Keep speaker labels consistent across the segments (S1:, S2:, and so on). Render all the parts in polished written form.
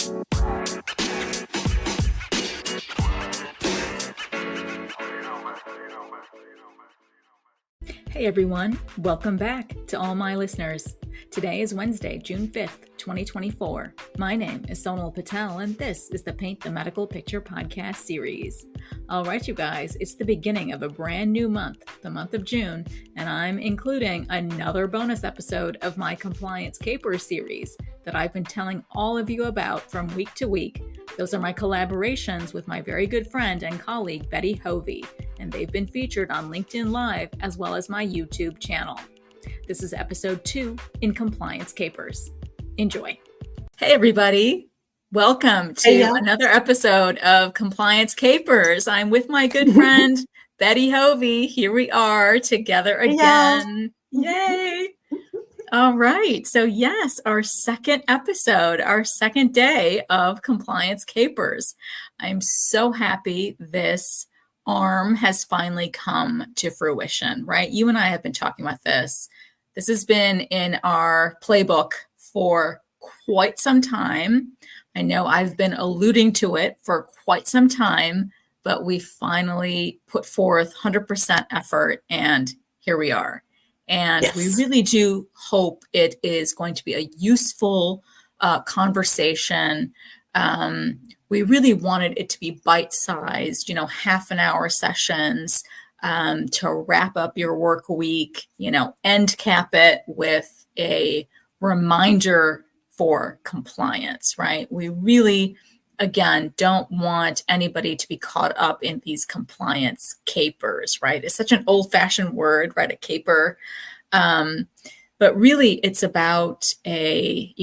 S1: Hey everyone, welcome back to all my listeners. Today is Wednesday, June 5th, 2024. My name is Sonal Patel, and this is the Paint the Medical Picture podcast series. All right, you guys, it's the beginning of a brand new month, the month of June, and I'm including another bonus episode of my Compliance Capers series that I've been telling all of you about from week to week. Those are my collaborations with my very good friend and colleague, Betty Hovey, and they've been featured on LinkedIn Live as well as my YouTube channel. This is episode 2 in Compliance Capers. Enjoy. Hey, everybody. Welcome to another episode of Compliance Capers. I'm with my good friend, Betty Hovey. Here we are together again. Yay. All right. So yes, our second episode, our second day of Compliance Capers. I'm so happy this arm has finally come to fruition, right? You and I have been talking about this. This has been in our playbook for quite some time. I know I've been alluding to it for quite some time, but we finally put forth 100% effort, and here we are. And we really do hope it is going to be a useful conversation. We really wanted it to be bite-sized, half an hour sessions to wrap up your work week, end cap it with a reminder for compliance, right? We really, again, don't want anybody to be caught up in these compliance capers, right? It's such an old-fashioned word, right? A caper. But really, it's about a,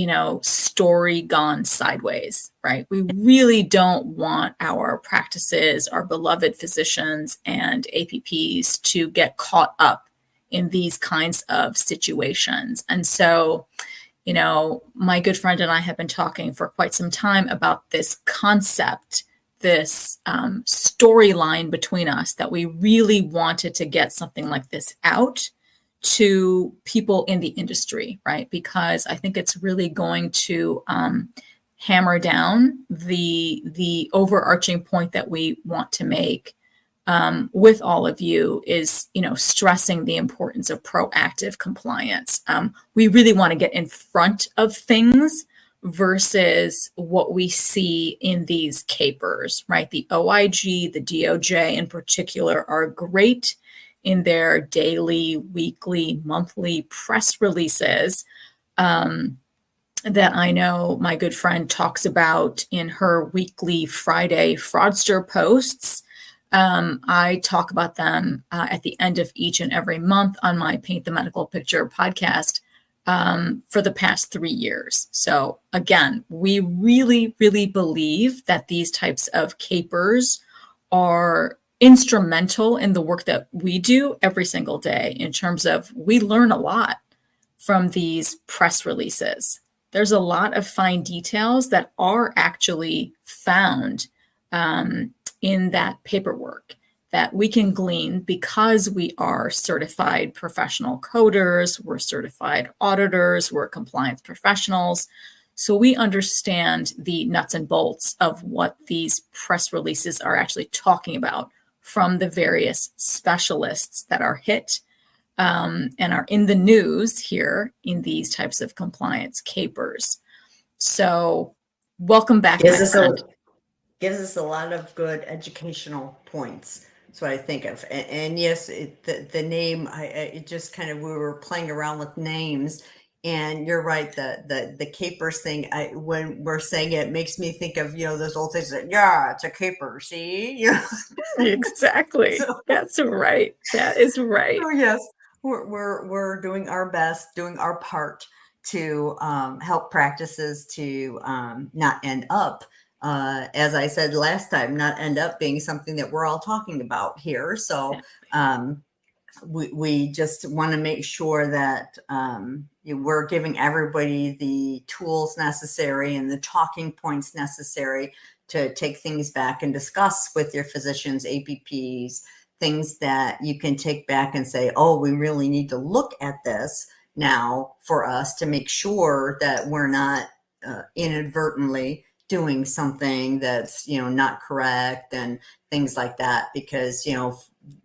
S1: story gone sideways, right? We really don't want our practices, our beloved physicians and APPs to get caught up in these kinds of situations. And so, my good friend and I have been talking for quite some time about this concept, this storyline between us, that we really wanted to get something like this out to people in the industry, right? Because I think it's really going to hammer down the overarching point that we want to make with all of you is, stressing the importance of proactive compliance. We really want to get in front of things versus what we see in these capers, right? The OIG, the DOJ in particular, are great in their daily, weekly, monthly press releases that I know my good friend talks about in her weekly Friday fraudster posts. I talk about them at the end of each and every month on my Paint the Medical Picture podcast for the past 3 years. So again, we really, really believe that these types of capers are instrumental in the work that we do every single day in terms of we learn a lot from these press releases. There's a lot of fine details that are actually found in that paperwork that we can glean because we are certified professional coders, we're certified auditors, we're compliance professionals. So we understand the nuts and bolts of what these press releases are actually talking about from the various specialists that are hit and are in the news here in these types of compliance capers. So welcome back, my friend.
S2: Gives us a lot of good educational points. That's what I think of. And yes, the name, it just kind of, we were playing around with names. And you're right, the capers thing, when we're saying it makes me think of, those old things that, it's a caper, see?
S1: Exactly. So, that's right. That is right.
S2: So yes, we're doing our best, doing our part to help practices to not end up, as I said last time, not end up being something that we're all talking about here. So we just want to make sure that we're giving everybody the tools necessary and the talking points necessary to take things back and discuss with your physicians, APPs, things that you can take back and say, oh, we really need to look at this now for us to make sure that we're not inadvertently doing something that's, not correct and things like that, because,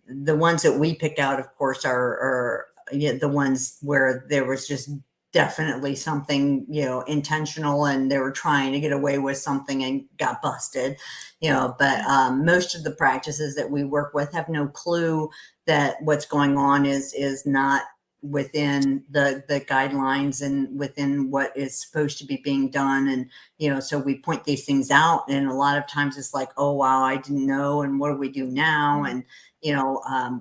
S2: the ones that we pick out, of course, are the ones where there was just definitely something, intentional, and they were trying to get away with something and got busted, but most of the practices that we work with have no clue that what's going on is not within the guidelines and within what is supposed to be being done. And, so we point these things out, and a lot of times it's like, oh, wow, I didn't know. And what do we do now? And,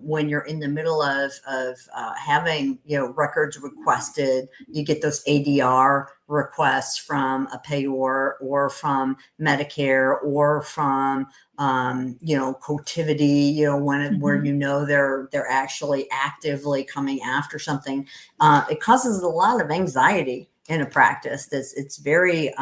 S2: when you're in the middle of having, records requested, you get those ADR requests from a payor or from Medicare or from, Cotivity, where, they're actually actively coming after something. It causes a lot of anxiety in a practice. It's very,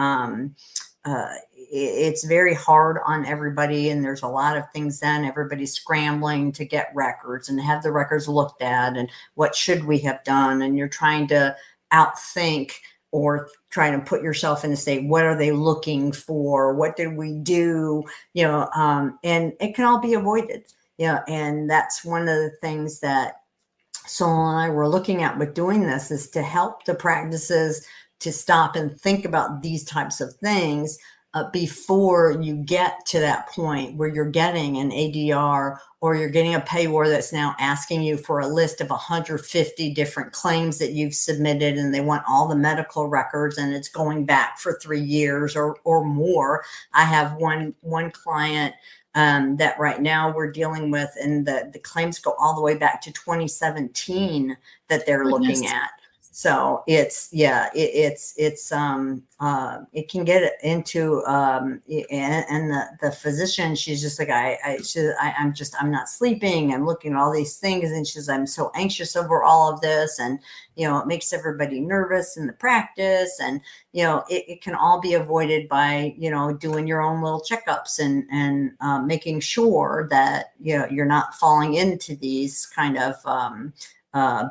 S2: it's very hard on everybody, and there's a lot of things then everybody's scrambling to get records and have the records looked at, and what should we have done, and you're trying to outthink or trying to put yourself in the state, what are they looking for, what did we do, and it can all be avoided, and that's one of the things that Sonal and I were looking at with doing this, is to help the practices to stop and think about these types of things before you get to that point where you're getting an ADR or you're getting a payor that's now asking you for a list of 150 different claims that you've submitted, and they want all the medical records, and it's going back for 3 years or more. I have one client that right now we're dealing with, and the claims go all the way back to 2017 that they're looking at. So it's, it can get into, and the physician, she's just like, I'm not sleeping. I'm looking at all these things, and she's, I'm so anxious over all of this. And, it makes everybody nervous in the practice. And, it can all be avoided by, doing your own little checkups and making sure that, you're not falling into these kind of,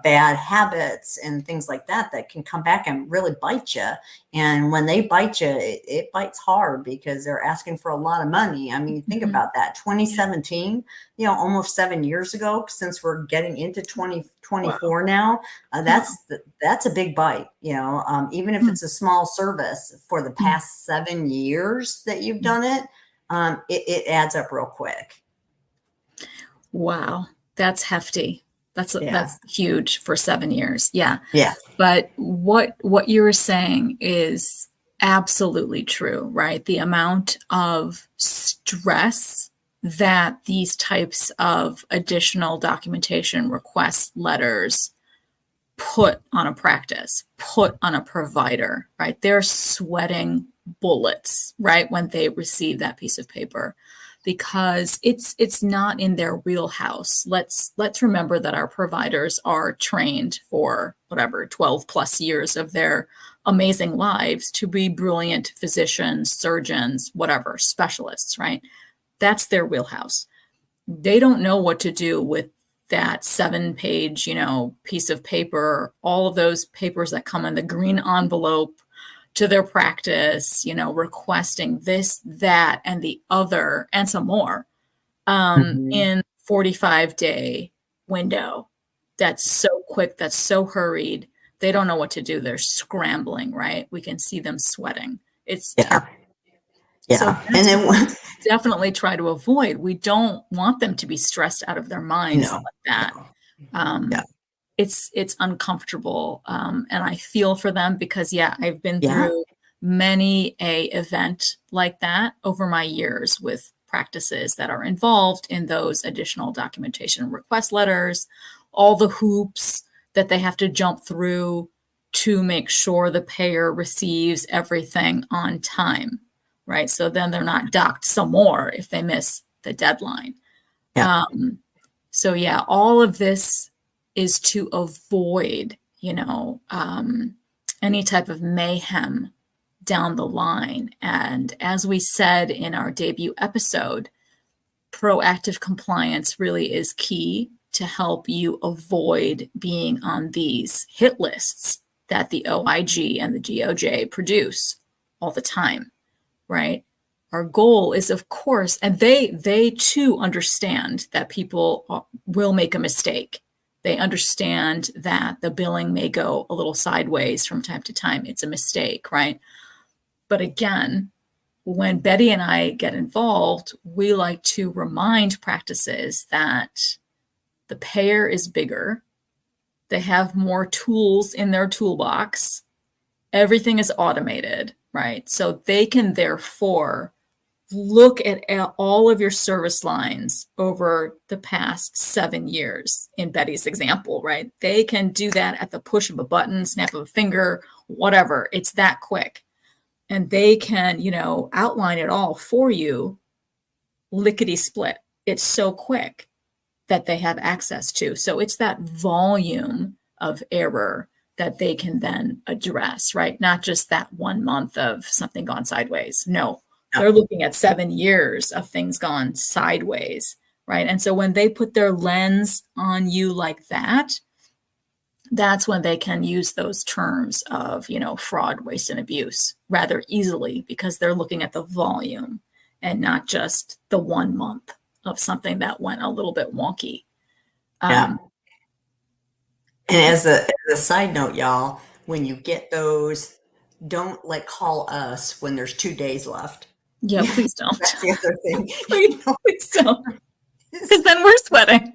S2: bad habits and things like that can come back and really bite you. And when they bite you, it bites hard, because they're asking for a lot of money. I mean, think about that. 2017, almost 7 years ago, since we're getting into 2024 now, that's a big bite, even if it's a small service for the past 7 years that you've done it, it adds up real quick.
S1: Wow. That's hefty. That's huge for 7 years. Yeah.
S2: Yeah.
S1: But what you were saying is absolutely true, right? The amount of stress that these types of additional documentation request letters put on a practice, put on a provider, right? They're sweating bullets, right, when they receive that piece of paper, because it's not in their wheelhouse. Let's remember that our providers are trained for 12 plus years of their amazing lives to be brilliant physicians, surgeons, whatever, specialists, right? That's their wheelhouse. They don't know what to do with that 7-page, piece of paper, all of those papers that come in the green envelope to their practice, requesting this, that, and the other, and some more in 45-day window. That's so quick. That's so hurried. They don't know what to do. They're scrambling, right? We can see them sweating. It's terrible.
S2: Yeah.
S1: So
S2: and then
S1: definitely try to avoid. We don't want them to be stressed out of their minds like that. It's uncomfortable. And I feel for them, because I've been through many a event like that over my years with practices that are involved in those additional documentation request letters, all the hoops that they have to jump through to make sure the payer receives everything on time, right? So then they're not docked some more if they miss the deadline. All of this is to avoid, any type of mayhem down the line. And as we said in our debut episode, proactive compliance really is key to help you avoid being on these hit lists that the OIG and the DOJ produce all the time, right? Our goal is, of course, and they too understand that people will make a mistake. They understand that the billing may go a little sideways from time to time. It's a mistake, right? But again, when Betty and I get involved, we like to remind practices that the payer is bigger. They have more tools in their toolbox. Everything is automated, right? So they can therefore look at all of your service lines over the past 7 years in Betty's example, right? They can do that at the push of a button, snap of a finger, whatever. It's that quick. And they can, outline it all for you, lickety split. It's so quick that they have access to. So it's that volume of error that they can then address, right? Not just that 1 month of something gone sideways. No, they're looking at 7 years of things gone sideways, right? And so when they put their lens on you like that, that's when they can use those terms of, fraud, waste, and abuse rather easily, because they're looking at the volume and not just the 1 month of something that went a little bit wonky.
S2: Yeah. And as a side note, y'all, when you get those, don't call us when there's 2 days left.
S1: Yeah, please don't.
S2: That's the other thing.
S1: Please don't. Because then we're sweating.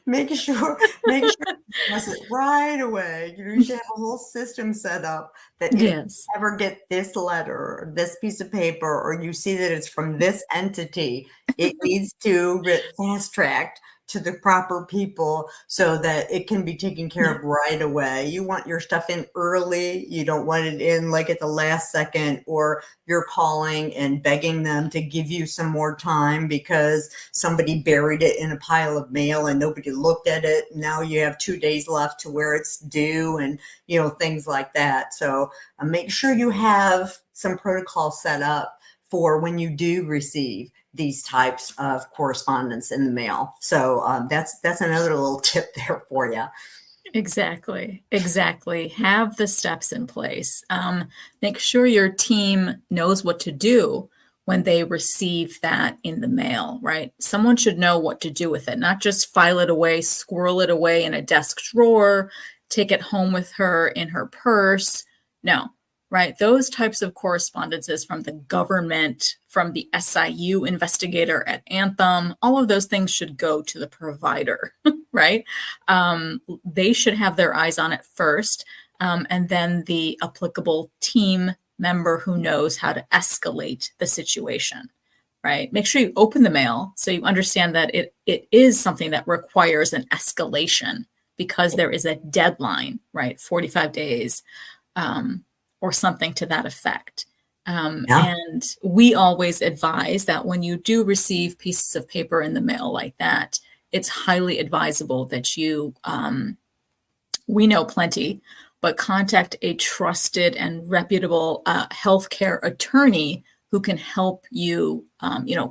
S2: Make sure you press it right away. You should have a whole system set up that if you ever get this letter or this piece of paper, or you see that it's from this entity, it needs to get fast tracked to the proper people so that it can be taken care of right away. You want your stuff in early. You don't want it in at the last second, or you're calling and begging them to give you some more time because somebody buried it in a pile of mail and nobody looked at it. Now you have 2 days left to where it's due, and things like that. So make sure you have some protocol set up for when you do receive these types of correspondence in the mail. So that's another little tip there for you.
S1: Exactly. Have the steps in place. Make sure your team knows what to do when they receive that in the mail, right? Someone should know what to do with it, not just file it away, squirrel it away in a desk drawer, take it home with her in her purse. No, right? Those types of correspondences from the government, from the SIU investigator at Anthem, all of those things should go to the provider, right? They should have their eyes on it first, and then the applicable team member who knows how to escalate the situation, right? Make sure you open the mail so you understand that it is something that requires an escalation because there is a deadline, right? 45 days. Or something to that effect. And we always advise that when you do receive pieces of paper in the mail like that, it's highly advisable that you, we know plenty, but contact a trusted and reputable healthcare attorney who can help you,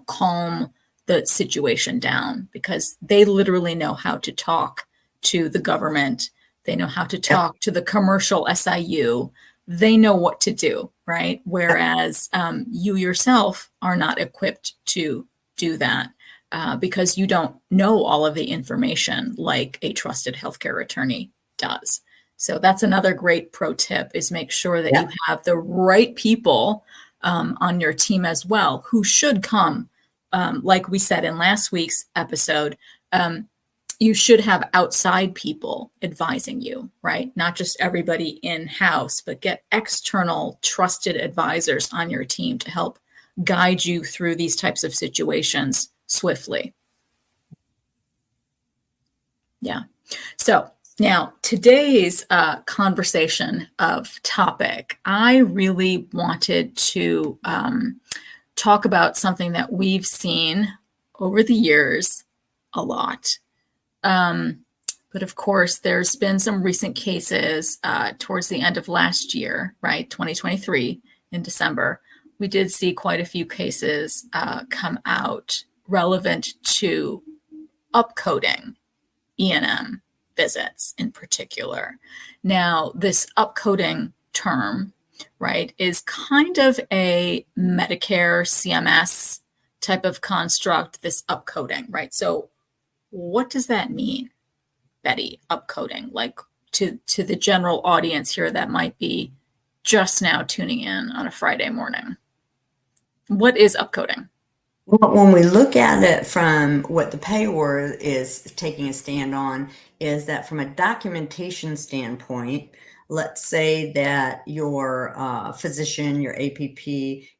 S1: calm the situation down, because they literally know how to talk to the government. They know how to talk to the commercial SIU. They know what to do, right? Whereas you yourself are not equipped to do that because you don't know all of the information like a trusted healthcare attorney does. So that's another great pro tip, is make sure that you have the right people on your team as well, who should come, like we said in last week's episode, you should have outside people advising you, right? Not just everybody in-house, but get external trusted advisors on your team to help guide you through these types of situations swiftly. Yeah. So now today's conversation of topic, I really wanted to talk about something that we've seen over the years a lot. But of course, there's been some recent cases towards the end of last year, right? 2023 in December. We did see quite a few cases come out relevant to upcoding E&M visits in particular. Now, this upcoding term right, is kind of a Medicare CMS type of construct, this upcoding, right? So what does that mean, Betty, upcoding? Like to the general audience here that might be just now tuning in on a Friday morning. What is upcoding?
S2: Well, when we look at it from what the payer is taking a stand on, is that from a documentation standpoint, let's say that your physician, your APP,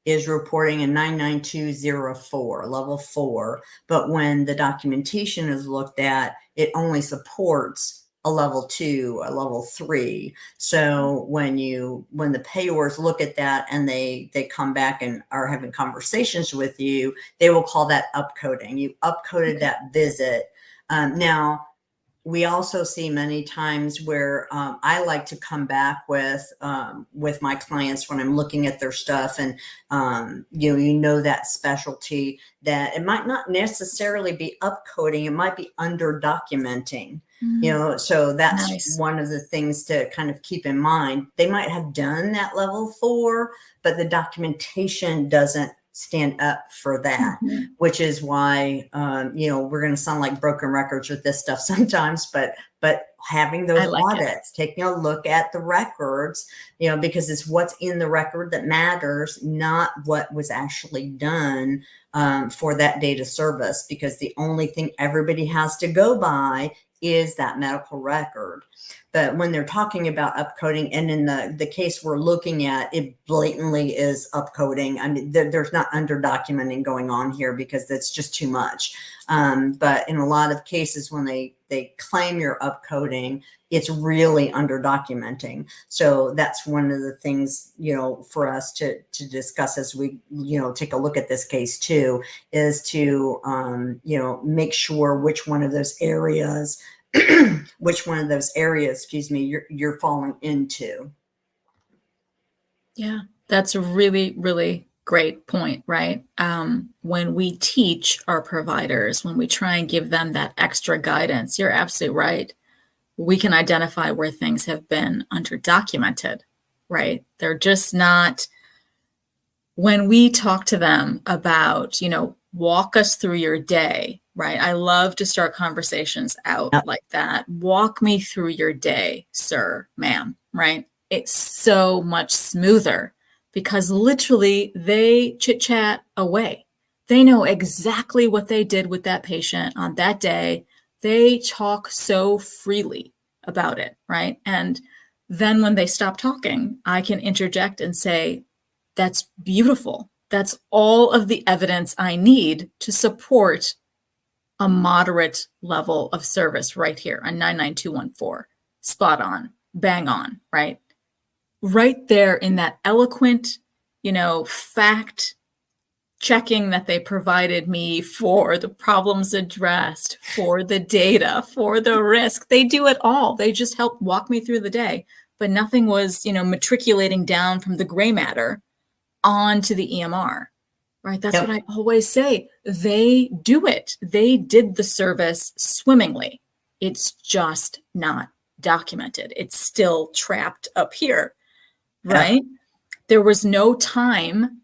S2: is reporting a 99204, level 4, but when the documentation is looked at, it only supports a level 2, a level 3. So when the payers look at that and they come back and are having conversations with you, they will call that upcoding. You upcoded that visit. Now, we also see many times where I like to come back with my clients when I'm looking at their stuff, and you know that specialty, that it might not necessarily be upcoding, it might be under documenting. So that's
S1: Nice.
S2: one of the things to kind of keep in mind. They might have done that level 4, but the documentation doesn't stand up for that, which is why we're going to sound like broken records with this stuff sometimes, but having those audits, taking a look at the records, because it's what's in the record that matters, not what was actually done for that data service, because the only thing everybody has to go by is that medical record. But when they're talking about upcoding, and in the case we're looking at, it blatantly is upcoding. I mean, there's not under documenting going on here, because that's just too much. But in a lot of cases, when they claim you're upcoding, it's really under documenting. So that's one of the things, for us to discuss as we, take a look at this case too, is to, make sure which one of those areas, you're falling into.
S1: Yeah, that's a really, really great point, right? When we teach our providers, when we try and give them that extra guidance, you're absolutely right. We can identify where things have been underdocumented, right? They're just not, when we talk to them about, walk us through your day, right? I love to start conversations out like that. Walk me through your day, sir, ma'am, right? It's so much smoother because literally they chit chat away. They know exactly what they did with that patient on that day. They talk so freely about it, right? And then when they stop talking, I can interject and say, that's beautiful. That's all of the evidence I need to support a moderate level of service right here on 99214. Spot on, bang on, right? Right there in that eloquent, fact checking that they provided me for the problems addressed, for the data, for the risk. They do it all. They just help walk me through the day, but nothing was, matriculating down from the gray matter onto the EMR, right? That's what I always say. They do it. They did the service swimmingly. It's just not documented. It's still trapped up here, right? There was no time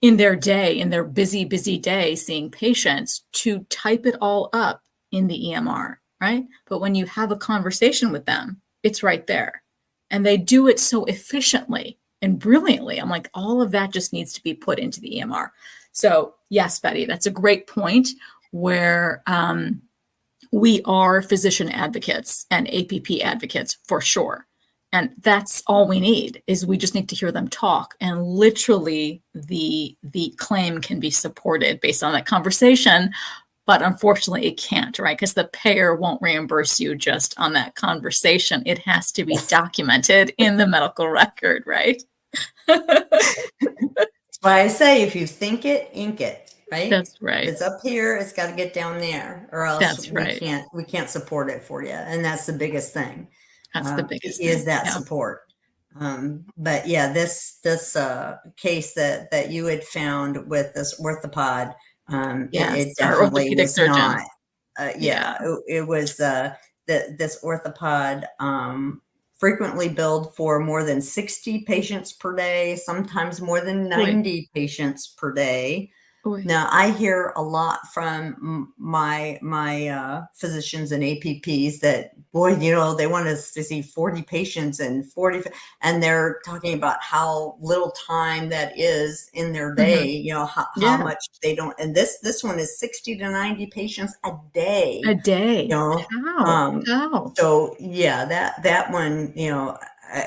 S1: in their day, in their busy, busy day, seeing patients to type it all up in the EMR, right? But when you have a conversation with them, it's right there. And they do it so efficiently and brilliantly. I'm like, all of that just needs to be put into the EMR. So yes, Betty, that's a great point where we are physician advocates and APP advocates for sure. And that's all we need, is we just need to hear them talk. And literally the claim can be supported based on that conversation. But unfortunately, it can't, right? Because the payer won't reimburse you just on that conversation. It has to be documented in the medical record, right?
S2: That's why I say, if you think it, ink it, right?
S1: That's right.
S2: If it's up here, it's got to get down there, or else we can't support it for you. And that's the biggest thing.
S1: That's the biggest
S2: is
S1: thing.
S2: that support. But yeah, this case that you had found with this orthopod, it definitely was not. It was this orthopod frequently billed for more than 60 patients per day, sometimes more than 90 patients per day. Now, I hear a lot from my physicians and APPs that, boy, they want us to see 40 patients and 40, and they're talking about how little time that is in their day, how much they don't. And this one is 60 to 90 patients a day.
S1: A day. How?
S2: So yeah, that one,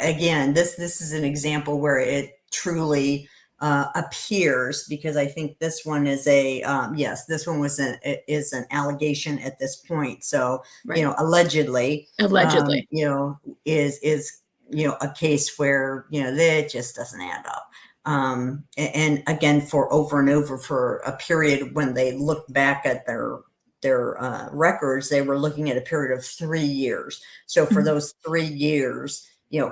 S2: again, this is an example where it truly appears, because I think this one is this one is an allegation at this point. So, allegedly, is a case where, that just doesn't add up. And again, for over and over, for a period when they look back at their records, they were looking at a period of 3 years. So for those 3 years,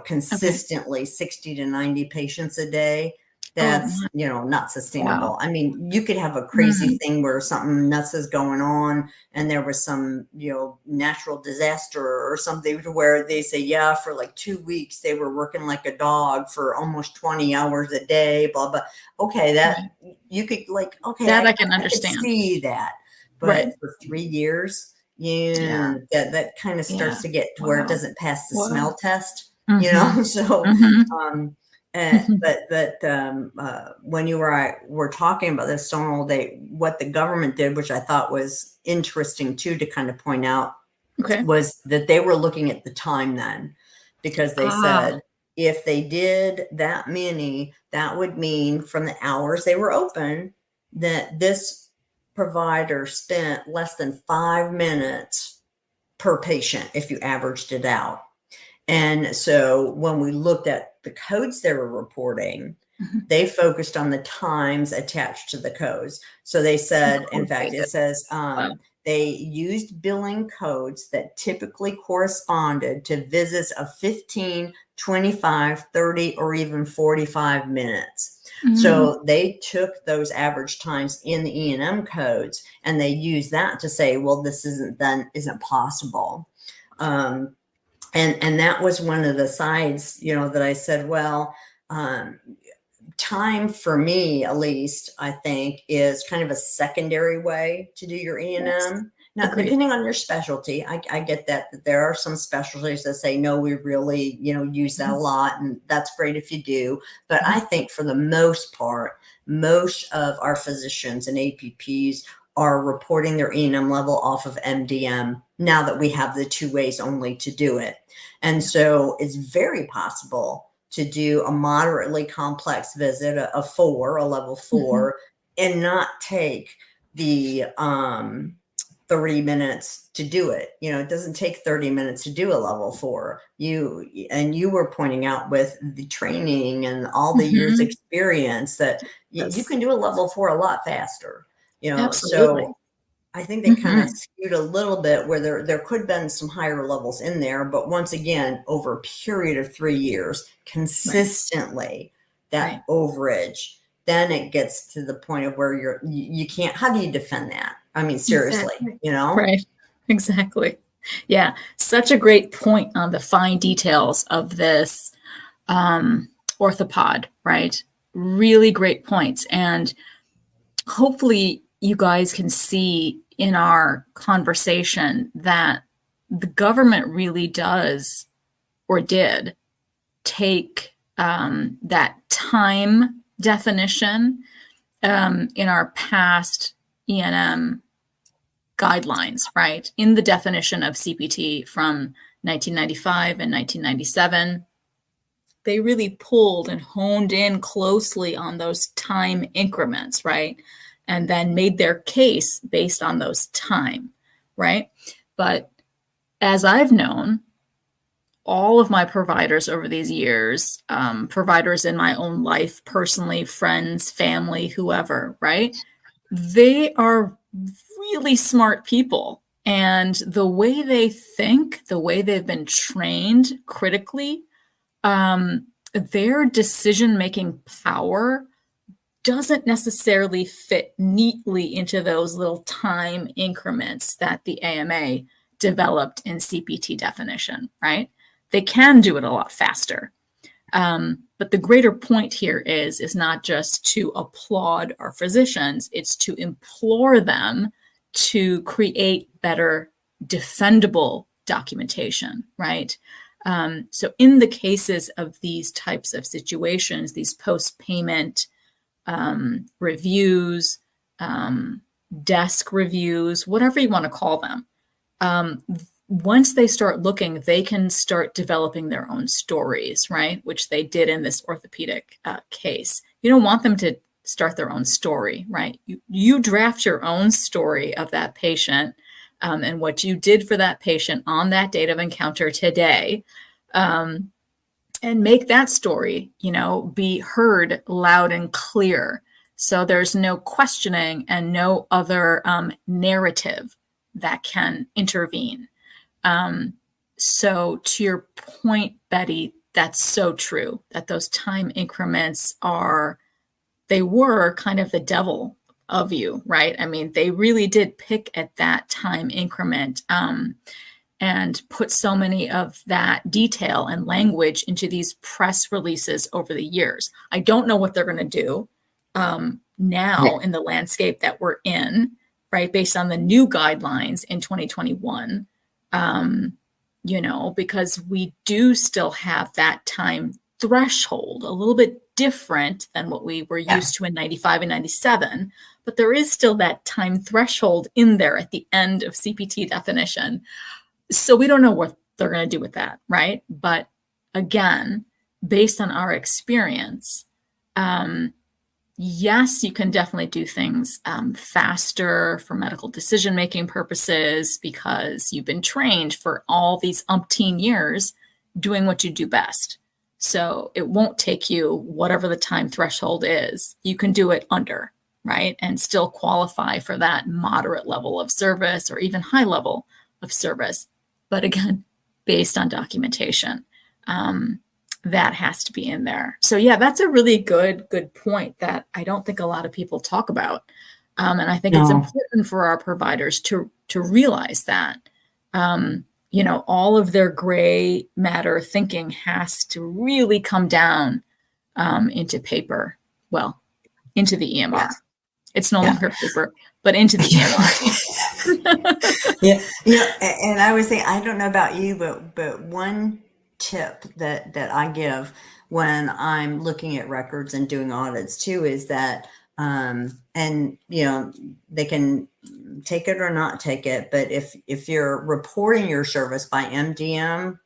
S2: consistently 60 to 90 patients a day, that's, not sustainable.
S1: Wow.
S2: I mean, you could have a crazy thing where something nuts is going on and there was some, natural disaster or something where they say, for like 2 weeks, they were working like a dog for almost 20 hours a day, blah, blah. Okay. You could
S1: that I can understand.
S2: I could see that. But for 3 years, that kind of starts to get to where it doesn't pass the smell test, so, but when you were talking about this, Sonal, what the government did, which I thought was interesting too, to kind of point out, was that they were looking at the time then, because they said if they did that many, that would mean from the hours they were open, that this provider spent less than 5 minutes per patient if you averaged it out. And so when we looked at the codes they were reporting, they focused on the times attached to the codes. So they said, in fact, it says they used billing codes that typically corresponded to visits of 15, 25, 30, or even 45 minutes. So they took those average times in the E&M codes and they used that to say, well, this isn't possible. And that was one of the sides, that I said, well, time for me, at least, I think, is kind of a secondary way to do your E&M. Now, depending on your specialty, I get that there are some specialties that say, no, we really, use that a lot. And that's great if you do. But I think for the most part, most of our physicians and APPs are reporting their E&M level off of MDM now that we have the 2 ways only to do it. And so it's very possible to do a moderately complex visit, a level 4, and not take the 30 minutes to do it. It doesn't take 30 minutes to do a level 4. You were pointing out with the training and all the years experience that you can do a level 4 a lot faster.
S1: Absolutely.
S2: So I think they kind of skewed a little bit where there could have been some higher levels in there, but once again, over a period of 3 years, consistently, that overage, then it gets to the point of where you can't, how do you defend that? I mean, seriously,
S1: Right. Exactly. Yeah. Such a great point on the fine details of this orthopod, right? Really great points. And hopefully you guys can see in our conversation that the government really does or did take that time definition in our past E&M guidelines, right? In the definition of CPT from 1995 and 1997, they really pulled and honed in closely on those time increments, right? And then made their case based on those time, right? But as I've known, all of my providers over these years, providers in my own life, personally, friends, family, whoever, right? They are really smart people. And the way they think, the way they've been trained critically, their decision-making power doesn't necessarily fit neatly into those little time increments that the AMA developed in CPT definition, right? they can do it a lot faster. But the greater point here is not just to applaud our physicians, it's to implore them to create better defendable documentation, right? So in the cases of these types of situations, these post-payment reviews, desk reviews, whatever you want to call them, once they start looking, they can start developing their own stories, right? Which they did in this orthopedic case. You don't want them to start their own story, right? You draft your own story of that patient and what you did for that patient on that date of encounter today, and make that story, be heard loud and clear. So there's no questioning and no other narrative that can intervene. So to your point, Betty, that's so true, that those time increments they were kind of the devil of you, right? I mean, they really did pick at that time increment and put so many of that detail and language into these press releases over the years. I don't know what they're going to do now in the landscape that we're in, right? Based on the new guidelines in 2021. Because we do still have that time threshold, a little bit different than what we were used to in 95 and 97, but there is still that time threshold in there at the end of CPT definition. So we don't know what they're going to do with that, right? But again, based on our experience, yes, you can definitely do things faster for medical decision-making purposes because you've been trained for all these umpteen years doing what you do best. So it won't take you whatever the time threshold is. You can do it under, right? And still qualify for that moderate level of service or even high level of service. But again, based on documentation. That has to be in there. So yeah, that's a really good point that I don't think a lot of people talk about. And I think it's important for our providers to realize that, all of their gray matter thinking has to really come down into paper, into the EMR. Yeah. It's no longer paper, but into the
S2: EMR. And I would say, I don't know about you, but one tip that I give when I'm looking at records and doing audits too is that they can take it or not take it, but if you're reporting your service by MDM,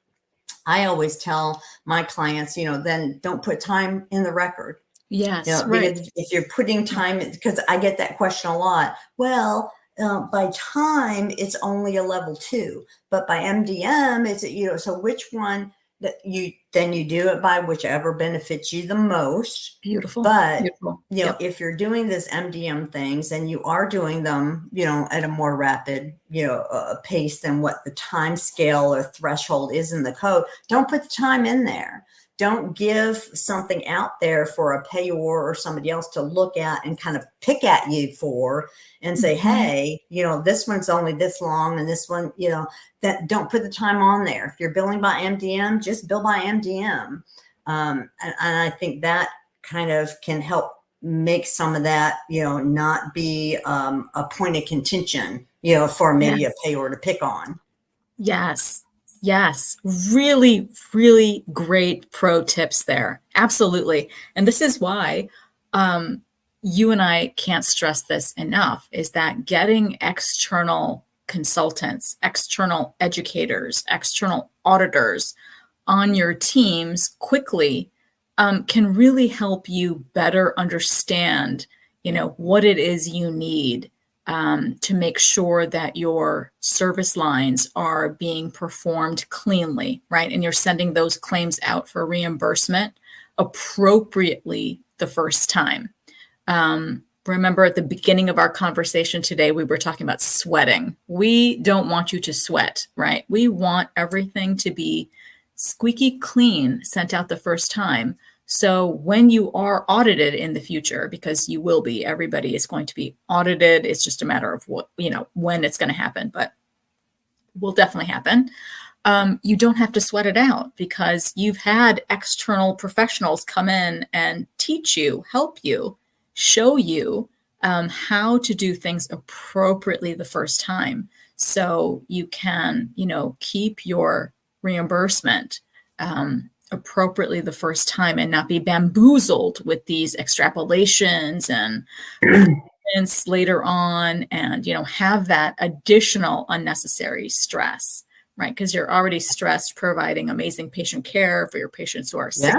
S2: I always tell my clients, then don't put time in the record.
S1: Yes, right.
S2: Because if you're putting time, because I get that question a lot. Well, by time it's only a level 2, but by MDM it's so which one that you do it by, whichever benefits you the most.
S1: Beautiful.
S2: But
S1: Beautiful.
S2: If you're doing this MDM things and you are doing them at a more rapid pace than what the time scale or threshold is in the code, don't put the time in there. Don't give something out there for a payor or somebody else to look at and kind of pick at you for and say, hey, this one's only this long and this one, that don't put the time on there. If you're billing by MDM, just bill by MDM. And I think that kind of can help make some of that, not be a point of contention, for maybe a payor to pick on.
S1: Yes. Yes, really, really great pro tips there. Absolutely. And this is why you and I can't stress this enough, is that getting external consultants, external educators, external auditors on your teams quickly can really help you better understand, what it is you need to make sure that your service lines are being performed cleanly, right? And you're sending those claims out for reimbursement appropriately the first time. Remember at the beginning of our conversation today, we were talking about sweating. We don't want you to sweat, right? We want everything to be squeaky clean, sent out the first time. So when you are audited in the future, because you will be, everybody is going to be audited. It's just a matter of when it's going to happen, but will definitely happen. you don't have to sweat it out because you've had external professionals come in and teach you, help you, show you how to do things appropriately the first time. So you can, keep your reimbursement appropriately the first time and not be bamboozled with these extrapolations and later on, and have that additional unnecessary stress, right? Because you're already stressed providing amazing patient care for your patients who are sick,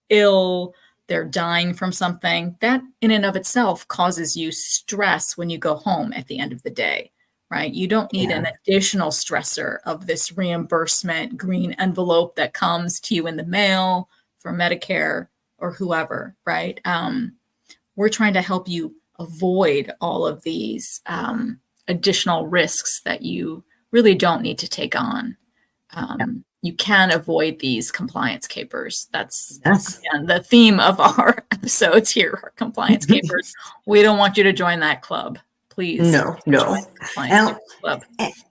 S1: ill, they're dying from something. That in and of itself causes you stress when you go home at the end of the day, right? You don't need an additional stressor of this reimbursement green envelope that comes to you in the mail for Medicare or whoever, right? We're trying to help you avoid all of these additional risks that you really don't need to take on. You can avoid these compliance capers. That's again, the theme of our episodes here, are compliance capers. We don't want you to join that club. Please.
S2: No.
S1: And, club.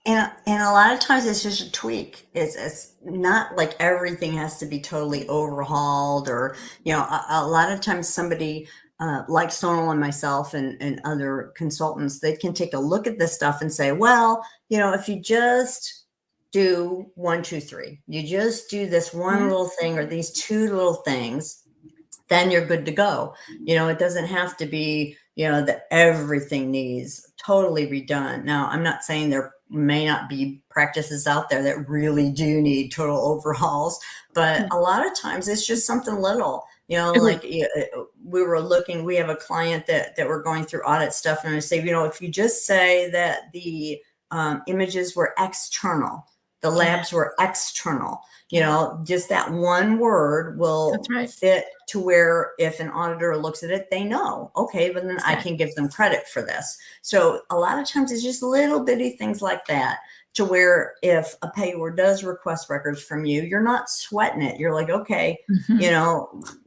S2: And a lot of times it's just a tweak. It's not like everything has to be totally overhauled, or, a lot of times somebody like Sonal and myself and other consultants, they can take a look at this stuff and say, well, if you just do 1, 2, 3, you just do this one little thing or these 2 little things, then you're good to go. It doesn't have to be, that everything needs totally redone. Now, I'm not saying there may not be practices out there that really do need total overhauls, but a lot of times it's just something little. Like we have a client that we're going through audit stuff, and I say, if you just say that the images were external, the labs were external, just that one word will fit to where if an auditor looks at it, they know, okay, but then I can give them credit for this. So a lot of times it's just little bitty things like that, to where if a payor does request records from you, you're not sweating it. You're like, okay,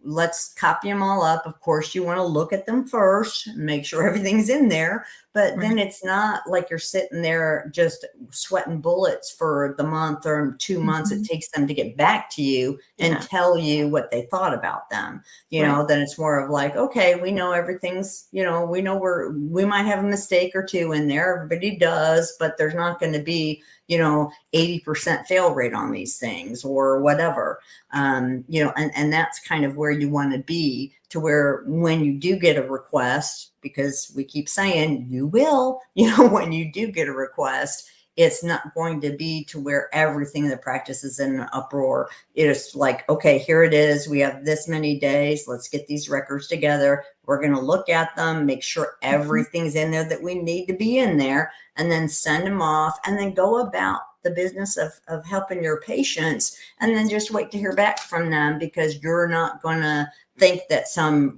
S2: let's copy them all up. Of course, you want to look at them first, make sure everything's in there. But then it's not like you're sitting there just sweating bullets for the month or 2 months it takes them to get back to you and tell you what they thought about them. Then it's more of like, okay, we know everything's, we know we might have a mistake or 2 in there. Everybody does, but there's not going to be, 80% fail rate on these things or whatever. And that's kind of where you want to be, to where when you do get a request, because we keep saying you will, when you do get a request, it's not going to be to where everything in the practice is in an uproar. It's like, okay, here it is. We have this many days. Let's get these records together. We're going to look at them, make sure everything's in there that we need to be in there, and then send them off, and then go about the business of helping your patients, and then just wait to hear back from them, because you're not going to think that some,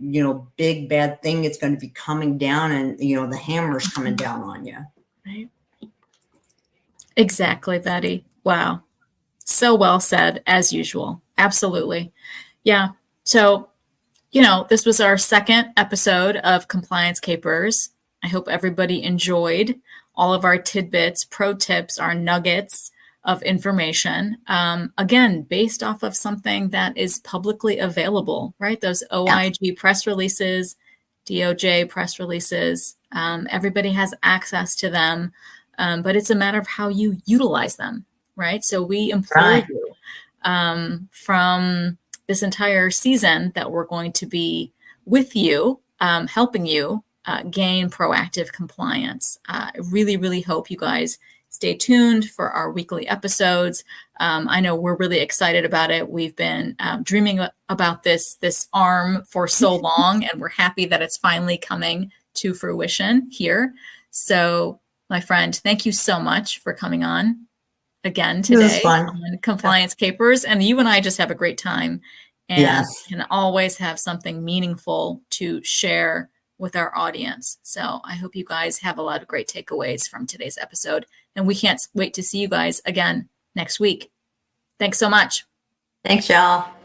S2: big bad thing is going to be coming down and, the hammer's coming down on you.
S1: Right. Exactly, Betty. Wow. So well said, as usual. Absolutely. Yeah. So, this was our second episode of Compliance Capers. I hope everybody enjoyed all of our tidbits, pro tips, our nuggets of information. Again, based off of something that is publicly available, right? Those OIG press releases, DOJ press releases, everybody has access to them. But it's a matter of how you utilize them, right? So we implore you from this entire season that we're going to be with you, helping you gain proactive compliance. I really, really hope you guys stay tuned for our weekly episodes. I know we're really excited about it. We've been dreaming about this arm for so long, and we're happy that it's finally coming to fruition here. So, my friend, thank you so much for coming on again today on Compliance Capers. And you and I just have a great time, and can always have something meaningful to share with our audience. So I hope you guys have a lot of great takeaways from today's episode. And we can't wait to see you guys again next week. Thanks so much.
S2: Thanks, y'all.